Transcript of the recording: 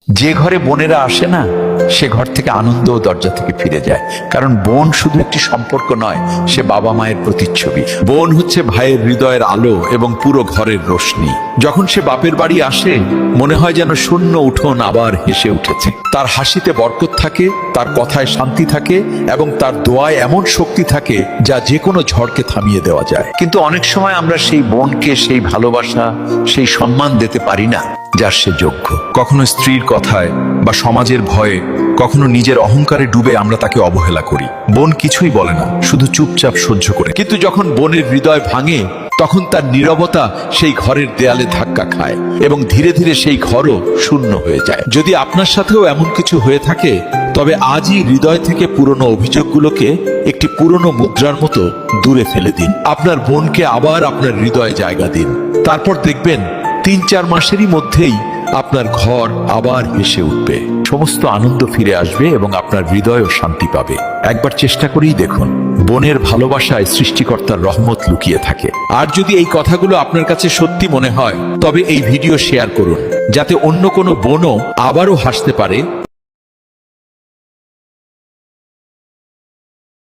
যে ঘরে বোনেরা আসে না, সে ঘর থেকে আনন্দ ও দরজা থেকে ফিরে যায়। কারণ বোন শুধু একটি সম্পর্ক নয়, সে বাবা মায়ের প্রতিচ্ছবি। বোন হচ্ছে ভাইয়ের হৃদয়ের আলো এবং পুরো ঘরের রোশনি। যখন সে বাপের বাড়ি আসে, মনে হয় যেন শূন্য উঠোন আবার হেসে উঠেছে। তার হাসিতে বরকত থাকে, তার কথায় শান্তি থাকে এবং তার দোয়ায় এমন শক্তি থাকে যা যে কোনো ঝড়কে থামিয়ে দেওয়া যায়। কিন্তু অনেক সময় আমরা সেই বোনকে সেই ভালোবাসা, সেই সম্মান দিতে পারি না যার সে যোগ্য। কখনো স্ত্রীর কথায় বা সমাজের ভয়ে, কখনো নিজের অহংকারে ডুবে আমরা তাকে অবহেলা করি। বোন কিছুই বলে না, শুধু চুপচাপ সহ্য করে। কিন্তু যখন বোনের হৃদয় ভাঙে, তখন তার নীরবতা সেই ঘরের দেয়ালে ধাক্কা খায় এবং ধীরে ধীরে সেই ঘরও শূন্য হয়ে যায়। যদি আপনার সাথেও এমন কিছু হয়ে থাকে, তবে আজই হৃদয় থেকে পুরনো অভিযোগগুলোকে একটি পুরনো মুদ্রার মতো দূরে ফেলে দিন। আপনার বোনকে আবার আপনার হৃদয়ে জায়গা দিন। তারপর দেখবেন ৩-৪ মাসেরই মধ্যেই আপনার ঘর আবার হেসে উঠবে, সমস্ত আনন্দ ফিরে আসবে এবং আপনার হৃদয়ও শান্তি পাবে। একবার চেষ্টা করেই দেখুন, বোনের ভালোবাসায় সৃষ্টিকর্তার রহমত লুকিয়ে থাকে। আর যদি এই কথাগুলো আপনার কাছে সত্যি মনে হয়, তবে এই ভিডিও শেয়ার করুন, যাতে অন্য কোনো বোনও আবারও হাসতে পারে